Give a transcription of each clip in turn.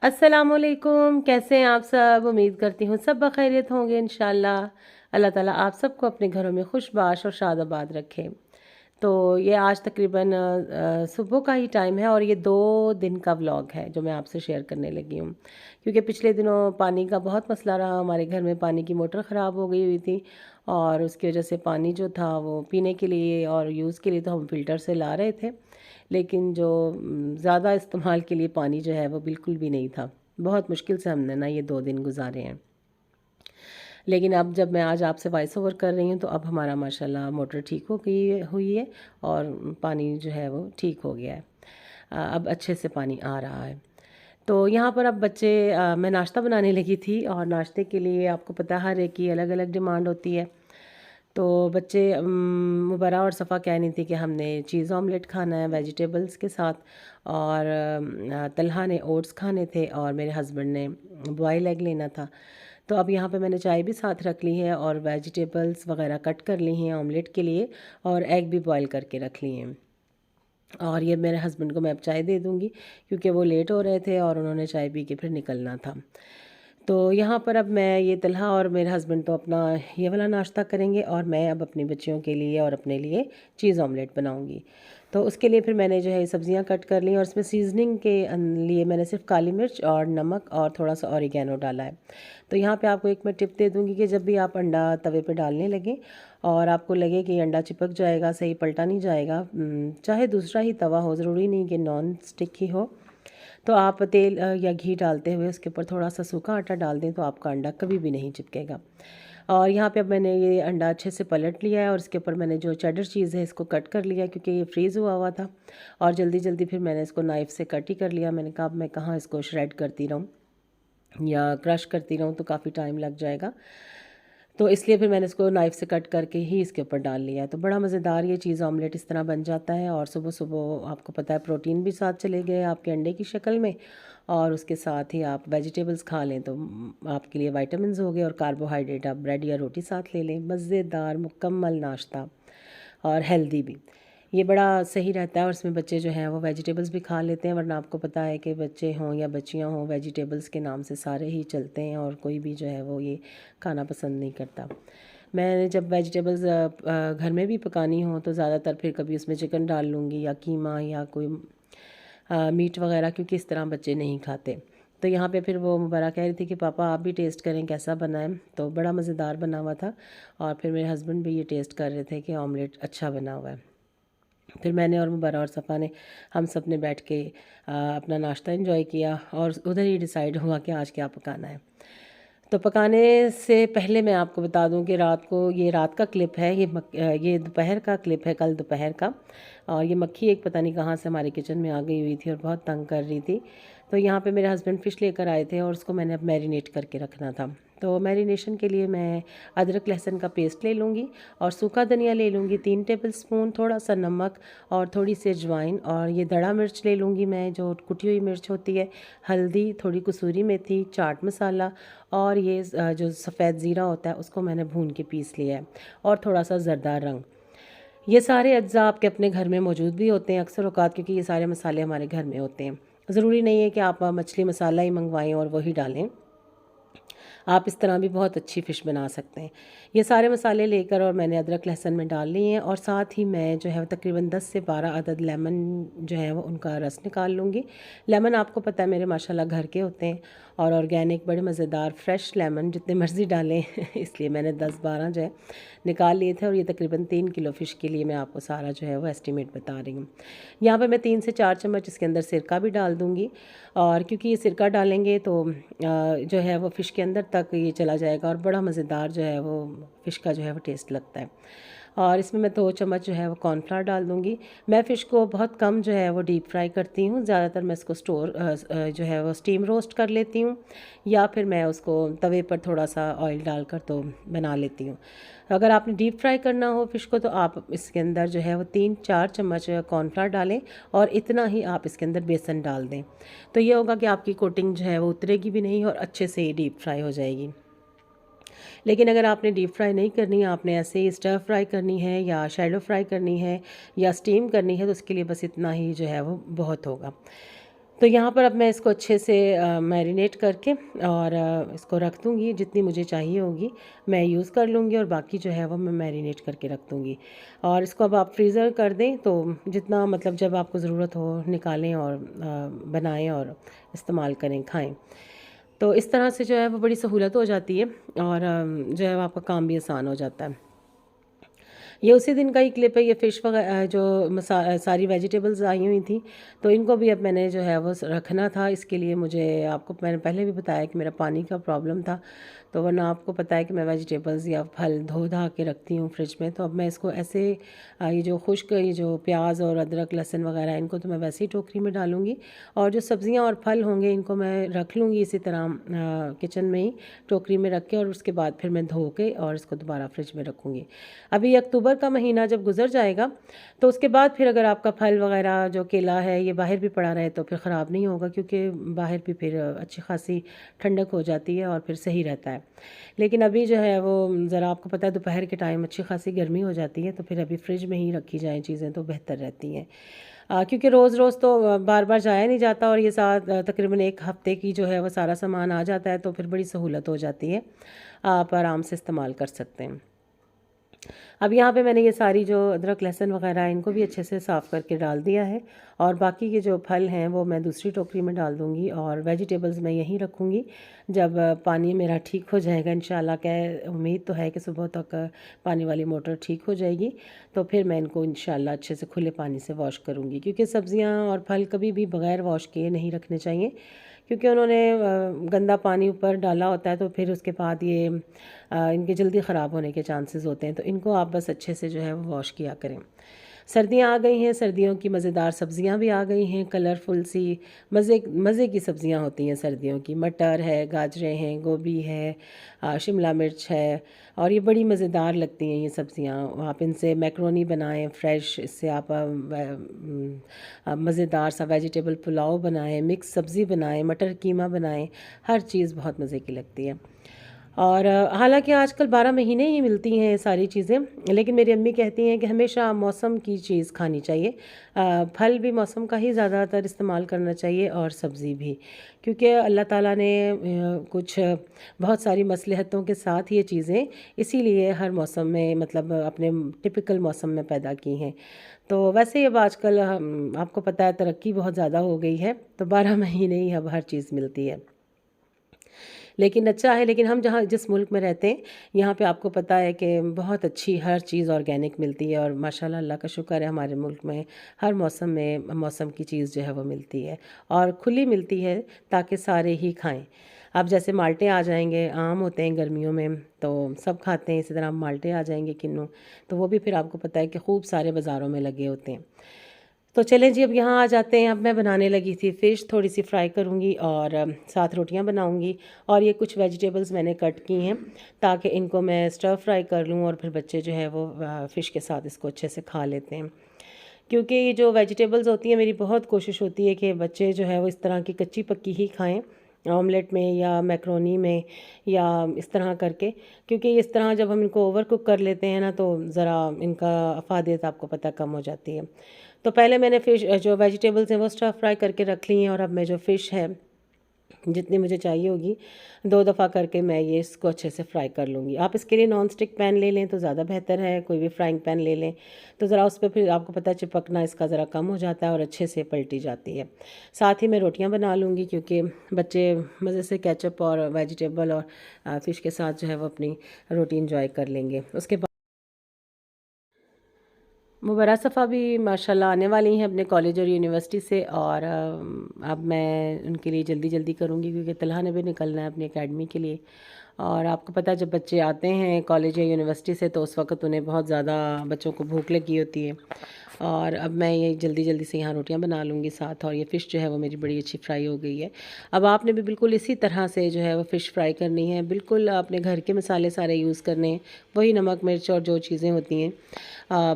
अस्सलामुअलैकुम, कैसे हैं आप सब? उम्मीद करती हूँ सब बखैरियत होंगे इंशाल्लाह। अल्लाह ताला आप सबको अपने घरों में खुशबाश और शादाबाद रखे। तो ये आज तकरीबन सुबह का ही टाइम है और ये 2 दिन का व्लॉग है जो मैं आपसे शेयर करने लगी हूँ, क्योंकि पिछले दिनों पानी का बहुत मसला रहा। हमारे घर में पानी की मोटर ख़राब हो गई हुई थी और उसकी वजह से पानी जो था वो पीने के लिए और यूज़ के लिए तो हम फ़िल्टर से ला रहे थे, लेकिन जो ज़्यादा इस्तेमाल के लिए पानी जो है वो बिल्कुल भी नहीं था। बहुत मुश्किल से हमने ना ये 2 दिन गुज़ारे हैं। लेकिन अब जब मैं आज आपसे वॉइस ओवर कर रही हूँ तो अब हमारा माशाल्लाह मोटर ठीक हो गई हुई है और पानी जो है वो ठीक हो गया है। अब अच्छे से पानी आ रहा है। तो यहाँ पर अब बच्चे मैं नाश्ता बनाने लगी थी और नाश्ते के लिए आपको पता है हर एक की अलग-अलग डिमांड होती है। तो बच्चे मुबर्रा और सफ़ा कह रही थी कि हमने चीज़ ऑमलेट खाना है वेजिटेबल्स के साथ, और तलहा ने ओट्स खाने थे और मेरे हस्बैंड ने बॉयल एग लेना था। तो अब यहाँ पे मैंने चाय भी साथ रख ली है और वेजिटेबल्स वगैरह कट कर ली हैं ऑमलेट के लिए, और एग भी बॉयल करके रख लिए हैं। और ये मेरे हस्बैंड को मैं अब चाय दे दूँगी क्योंकि वो लेट हो रहे थे और उन्होंने चाय पी के फिर निकलना था। तो यहाँ पर अब मैं ये तलहा और मेरे हस्बैंड तो अपना ये वाला नाश्ता करेंगे और मैं अब अपनी बच्चियों के लिए और अपने लिए चीज़ ऑमलेट बनाऊँगी। तो उसके लिए फिर मैंने जो है सब्ज़ियाँ कट कर ली और उसमें सीज़निंग के लिए मैंने सिर्फ काली मिर्च और नमक और थोड़ा सा ऑरिगेनो डाला है। तो यहाँ पे आपको एक मैं टिप दे दूँगी कि जब भी आप अंडा तवे पे डालने लगें और आपको लगे कि अंडा चिपक जाएगा, सही पलटा नहीं जाएगा, चाहे दूसरा ही तवा हो, ज़रूरी नहीं कि नॉन स्टिक ही हो, तो आप तेल या घी डालते हुए उसके ऊपर थोड़ा सा सूखा आटा डाल दें तो आपका अंडा कभी भी नहीं चिपकेगा। और यहाँ पे अब मैंने ये अंडा अच्छे से पलट लिया है और इसके ऊपर मैंने जो चेडर चीज़ है इसको कट कर लिया क्योंकि ये फ्रीज़ हुआ हुआ था, और जल्दी जल्दी फिर मैंने इसको नाइफ़ से कट ही कर लिया। मैंने कहा अब मैं कहाँ इसको श्रेड करती रहूँ या क्रश करती रहूँ, तो काफ़ी टाइम लग जाएगा। तो इसलिए फिर मैंने इसको नाइफ़ से कट करके ही इसके ऊपर डाल लिया है। तो बड़ा मज़ेदार ये चीज़ ऑमलेट इस तरह बन जाता है और सुबह-सुबह आपको पता है प्रोटीन भी साथ चले गए आपके अंडे की शक्ल में, और उसके साथ ही आप वेजिटेबल्स खा लें तो आपके लिए विटामिन्स हो गए, और कार्बोहाइड्रेट आप ब्रेड या रोटी साथ ले लें। मज़ेदार मुकम्मल नाश्ता और हेल्दी भी। ये बड़ा सही रहता है और इसमें बच्चे जो हैं वो वेजिटेबल्स भी खा लेते हैं, वरना आपको पता है कि बच्चे हों या बच्चियां हों वेजिटेबल्स के नाम से सारे ही चलते हैं और कोई भी जो है वो ये खाना पसंद नहीं करता। मैंने जब वेजिटेबल्स घर में भी पकानी हो तो ज़्यादातर फिर कभी उसमें चिकन डाल लूँगी या कीमा या कोई मीट वगैरह, क्योंकि इस तरह बच्चे नहीं खाते। तो यहाँ पे फिर वो मुबारक कह रही थी कि पापा आप भी टेस्ट करें कैसा बना है, तो बड़ा मज़ेदार बना हुआ था। और फिर मेरे हस्बैंड भी ये टेस्ट कर रहे थे कि ऑमलेट अच्छा बना हुआ है। फिर मैंने और मुबर्रा और सफ़ा ने हम सब ने बैठ के अपना नाश्ता एंजॉय किया और उधर ही डिसाइड हुआ कि आज क्या पकाना है। तो पकाने से पहले मैं आपको बता दूं कि रात को, ये रात का क्लिप है, ये दोपहर का क्लिप है, कल दोपहर का। और ये मक्खी एक पता नहीं कहाँ से हमारे किचन में आ गई हुई थी और बहुत तंग कर रही थी। तो यहाँ पे मेरे हस्बैंड फ़िश लेकर आए थे और उसको मैंने अब मैरिनेट करके रखना था। तो मैरिनेशन के लिए मैं अदरक लहसुन का पेस्ट ले लूँगी और सूखा धनिया ले लूँगी 3 टेबलस्पून, थोड़ा सा नमक और थोड़ी सी अजवाइन, और ये दड़ा मिर्च ले लूँगी मैं जो कुटी हुई मिर्च होती है, हल्दी, थोड़ी कसूरी मेथी, चाट मसाला, और ये जो सफ़ेद ज़ीरा होता है उसको मैंने भून के पीस लिया है, और थोड़ा सा ज़रदार रंग। ये सारे अज्जा आपके अपने घर में मौजूद भी होते हैं अक्सर औक़ात, क्योंकि ये सारे मसाले हमारे घर में होते हैं। ज़रूरी नहीं है कि आप मछली मसाला ही मंगवाएं और वही डालें, आप इस तरह भी बहुत अच्छी फ़िश बना सकते हैं। ये सारे मसाले लेकर और मैंने अदरक लहसुन में डाल लिए हैं, और साथ ही मैं जो है तकरीबन 10 से 12 अदद लेमन जो है वो उनका रस निकाल लूँगी। लेमन आपको पता है मेरे माशाल्लाह घर के होते हैं और ऑर्गेनिक, बड़े मज़ेदार फ्रेश लेमन जितने मर्ज़ी डालें इसलिए मैंने 10-12 जो है निकाल लिए थे, और ये तकरीबन 3 किलो फ़िश के लिए मैं आपको सारा जो है वो एस्टिमेट बता रही हूँ। यहाँ पे मैं 3 से 4 चम्मच इसके अंदर सिरका भी डाल दूँगी, और क्योंकि ये सिरका डालेंगे तो जो है वो फ़िश के अंदर तक ये चला जाएगा और बड़ा मज़ेदार जो है वो फ़िश का जो है वो टेस्ट लगता है। और इसमें मैं 2 चम्मच जो है वो कॉर्नफ्लावर डाल दूँगी। मैं फ़िश को बहुत कम जो है वो डीप फ्राई करती हूँ, ज़्यादातर मैं इसको जो है वो स्टीम रोस्ट कर लेती हूँ, या फिर मैं उसको तवे पर थोड़ा सा ऑयल डालकर तो बना लेती हूँ। अगर आपने डीप फ्राई करना हो फ़िश को तो आप इसके अंदर जो है वो 3-4 चम्मच कॉर्नफ्लावर डालें और इतना ही आप इसके अंदर बेसन डाल दें। तो ये होगा कि आपकी कोटिंग जो है वो उतरेगी भी नहीं और अच्छे से ही डीप फ्राई हो जाएगी। लेकिन अगर आपने डीप फ्राई नहीं करनी है, आपने ऐसे ही स्टर फ्राई करनी है या शैलो फ्राई करनी है या स्टीम करनी है, तो उसके लिए बस इतना ही जो है वो बहुत होगा। तो यहाँ पर अब मैं इसको अच्छे से मैरिनेट करके और इसको रख दूँगी। जितनी मुझे चाहिए होगी मैं यूज़ कर लूँगी और बाकी जो है वो मैं मैरिनेट करके रख दूँगी। और इसको अब आप फ्रीज़र कर दें, तो जितना मतलब जब आपको ज़रूरत हो निकालें और बनाएं और इस्तेमाल करें, खाएं। तो इस तरह से जो है वो बड़ी सहूलत हो जाती है और जो है वो आपका काम भी आसान हो जाता है। ये उसी दिन का ही क्लिप है। ये फ़िश वगैरह जो सारी वेजिटेबल्स आई हुई थी, तो इनको भी अब मैंने जो है वो रखना था। इसके लिए मुझे, आपको मैंने पहले भी बताया कि मेरा पानी का प्रॉब्लम था, तो वरना आपको पता है कि मैं वेजिटेबल्स या फल धो धा के रखती हूँ फ्रिज में। तो अब मैं इसको ऐसे ये जो खुश्क, ये जो प्याज और अदरक लहसुन वगैरह, इनको तो मैं वैसे ही टोकरी में डालूँगी और जो सब्ज़ियाँ और फल होंगे इनको मैं रख लूँगी इसी तरह किचन में ही टोकरी में रख के, और उसके बाद फिर मैं धो के और इसको दोबारा फ्रिज में रखूँगी। अभी अक्टूबर का महीना जब गुजर जाएगा तो उसके बाद फिर अगर आपका फल वगैरह जो केला है ये बाहर भी पड़ा रहे तो फिर ख़राब नहीं होगा, क्योंकि बाहर भी फिर अच्छी खासी ठंडक हो जाती है और फिर सही रहता है। लेकिन अभी जो है वो ज़रा, आपको पता है दोपहर के टाइम अच्छी खासी गर्मी हो जाती है, तो फिर अभी फ्रिज में ही रखी जाएँ चीज़ें तो बेहतर रहती हैं। क्योंकि रोज़ रोज़ तो बार बार जाया नहीं जाता, और ये तकरीबन एक हफ़्ते की जो है वो सारा सामान आ जाता है, तो फिर बड़ी सहूलत हो जाती है, आप आराम से इस्तेमाल कर सकते हैं। अब यहाँ पे मैंने ये सारी जो अदरक लहसुन वगैरह है इनको भी अच्छे से साफ़ करके डाल दिया है, और बाकी के जो फल हैं वो मैं दूसरी टोकरी में डाल दूँगी और वेजिटेबल्स मैं यहीं रखूँगी। जब पानी मेरा ठीक हो जाएगा इंशाल्लाह, क्या उम्मीद तो है कि सुबह तक पानी वाली मोटर ठीक हो जाएगी, तो फिर मैं इनको इंशाल्लाह अच्छे से खुले पानी से वॉश करूँगी, क्योंकि सब्ज़ियाँ और फल कभी भी बग़ैर वॉश किए नहीं रखने चाहिए, क्योंकि उन्होंने गंदा पानी ऊपर डाला होता है, तो फिर उसके बाद ये इनके जल्दी ख़राब होने के चांसेस होते हैं। तो इनको आप बस अच्छे से जो है वो वॉश किया करें। सर्दियाँ आ गई हैं, सर्दियों की मज़ेदार सब्ज़ियाँ भी आ गई हैं, कलरफुल सी मज़े मज़े की सब्ज़ियाँ होती हैं सर्दियों की। मटर है, गाजरें हैं, गोभी है, शिमला मिर्च है, और ये बड़ी मज़ेदार लगती हैं ये सब्ज़ियाँ। आप इनसे मैकरोनी बनाएं फ्रेश, इससे आप मज़ेदार सा वेजिटेबल पुलाव बनाएं, मिक्स सब्ज़ी बनाएं, मटर कीमा बनाएं, हर चीज़ बहुत मज़े की लगती है। और हालांकि आजकल 12 महीने ही मिलती हैं ये सारी चीज़ें, लेकिन मेरी अम्मी कहती हैं कि हमेशा मौसम की चीज़ खानी चाहिए। फल भी मौसम का ही ज़्यादातर इस्तेमाल करना चाहिए और सब्ज़ी भी, क्योंकि अल्लाह ताला ने कुछ बहुत सारी मसलहतों के साथ ये चीज़ें इसीलिए हर मौसम में, मतलब अपने टिपिकल मौसम में पैदा की हैं। तो वैसे ही अब आजकल आपको पता है तरक्की बहुत ज़्यादा हो गई है, तो 12 महीने ही अब हर चीज़ मिलती है। लेकिन अच्छा है, लेकिन हम जहाँ जिस मुल्क में रहते हैं यहाँ पे आपको पता है कि बहुत अच्छी हर चीज़ ऑर्गेनिक मिलती है, और माशाल्लाह अल्लाह का शुक्र है हमारे मुल्क में हर मौसम में मौसम की चीज़ जो है वो मिलती है और खुली मिलती है, ताकि सारे ही खाएं। अब जैसे माल्टे आ जाएंगे, आम होते हैं गर्मियों में तो सब खाते हैं, इसी तरह माल्टे आ जाएंगे किन्नू, तो वो भी फिर आपको पता है कि खूब सारे बाज़ारों में लगे होते हैं। तो चलें जी, अब यहाँ आ जाते हैं। अब मैं बनाने लगी थी फ़िश, थोड़ी सी फ्राई करूँगी और साथ रोटियाँ बनाऊँगी, और ये कुछ वेजिटेबल्स मैंने कट की हैं ताकि इनको मैं स्टर फ्राई कर लूँ, और फिर बच्चे जो है वो फ़िश के साथ इसको अच्छे से खा लेते हैं। क्योंकि ये जो वेजिटेबल्स होती हैं, मेरी बहुत कोशिश होती है कि बच्चे जो है वो इस तरह की कच्ची पक्की ही खाएं, ऑमलेट में या मैक्रोनी में या इस तरह करके, क्योंकि इस तरह जब हम इनको ओवर कुक कर लेते हैं ना, तो ज़रा इनका अफादियत आपको पता कम हो जाती है। तो पहले मैंने फ़िश जो वेजिटेबल्स हैं वो स्टर फ्राई करके रख ली हैं, और अब मैं जो फ़िश है जितनी मुझे चाहिए होगी 2 दफ़ा करके मैं ये इसको अच्छे से फ्राई कर लूँगी। आप इसके लिए नॉन स्टिक पैन ले लें तो ज़्यादा बेहतर है, कोई भी फ्राइंग पैन ले लें तो ज़रा उस पे फिर आपको पता है चिपकना इसका ज़रा कम हो जाता है और अच्छे से पलटी जाती है। साथ ही मैं रोटियाँ बना लूँगी, क्योंकि बच्चे मज़े से केचप और वेजिटेबल और फ़िश के साथ जो है वो अपनी रोटी इंजॉय कर लेंगे। उसके बाद मुबर्रा सफ़ा भी माशाल्लाह आने वाली हैं अपने कॉलेज और यूनिवर्सिटी से, और अब मैं उनके लिए जल्दी जल्दी करूँगी, क्योंकि तलहा ने भी निकलना है अपनी एकेडमी के लिए। और आपको पता है जब बच्चे आते हैं कॉलेज या यूनिवर्सिटी से तो उस वक्त उन्हें बहुत ज़्यादा बच्चों को भूख लगी होती है, और अब मैं ये जल्दी जल्दी से यहाँ रोटियाँ बना लूँगी साथ, और ये फ़िश जो है वो मेरी बड़ी अच्छी फ्राई हो गई है। अब आपने भी बिल्कुल इसी तरह से जो है वो फ़िश फ्राई करनी है, बिल्कुल अपने घर के मसाले सारे यूज़ करने हैं, वही नमक मिर्च और जो चीज़ें होती हैं।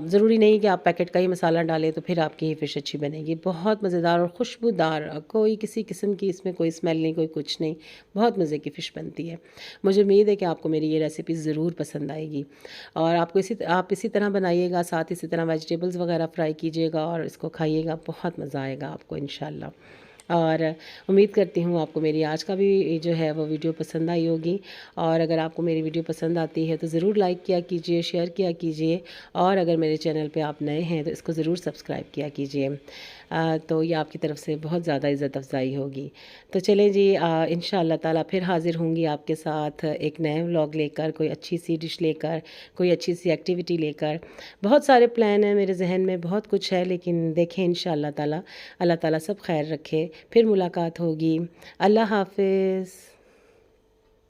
ज़रूरी नहीं कि आप पैकेट का ही मसाला डालें तो फिर आपकी ये फ़िश अच्छी बनेगी। बहुत मज़ेदार और खुशबूदार, कोई किसी किस्म की इसमें कोई स्मेल नहीं, कोई कुछ नहीं, बहुत मज़े की फ़िश बनती है। मुझे उम्मीद है कि आपको मेरी ये रेसिपी ज़रूर पसंद आएगी, और आपको आप इसी तरह बनाइएगा, साथ इसी तरह वेजिटेबल्स वगैरह फ्राई कीजिएगा और इसको खाइएगा, बहुत मज़ा आएगा आपको इंशाल्लाह। और उम्मीद करती हूँ आपको मेरी आज का भी जो है वो वीडियो पसंद आई होगी। और अगर आपको मेरी वीडियो पसंद आती है तो ज़रूर लाइक किया कीजिए, शेयर किया कीजिए, और अगर मेरे चैनल पे आप नए हैं तो इसको ज़रूर सब्सक्राइब किया कीजिए। तो ये आपकी तरफ से बहुत ज़्यादा इज़्ज़त अफ़ज़ाई होगी। तो चलें जी, इंशाअल्लाह ताला फिर हाज़िर होंगी आपके साथ एक नए व्लॉग लेकर, कोई अच्छी सी डिश लेकर, कोई अच्छी सी एक्टिविटी लेकर। बहुत सारे प्लान हैं मेरे ज़हन में, बहुत कुछ है, लेकिन देखें इंशाअल्लाह ताला, अल्लाह ताला सब खैर रखे। फिर मुलाकात होगी। अल्लाह हाफ़िज़।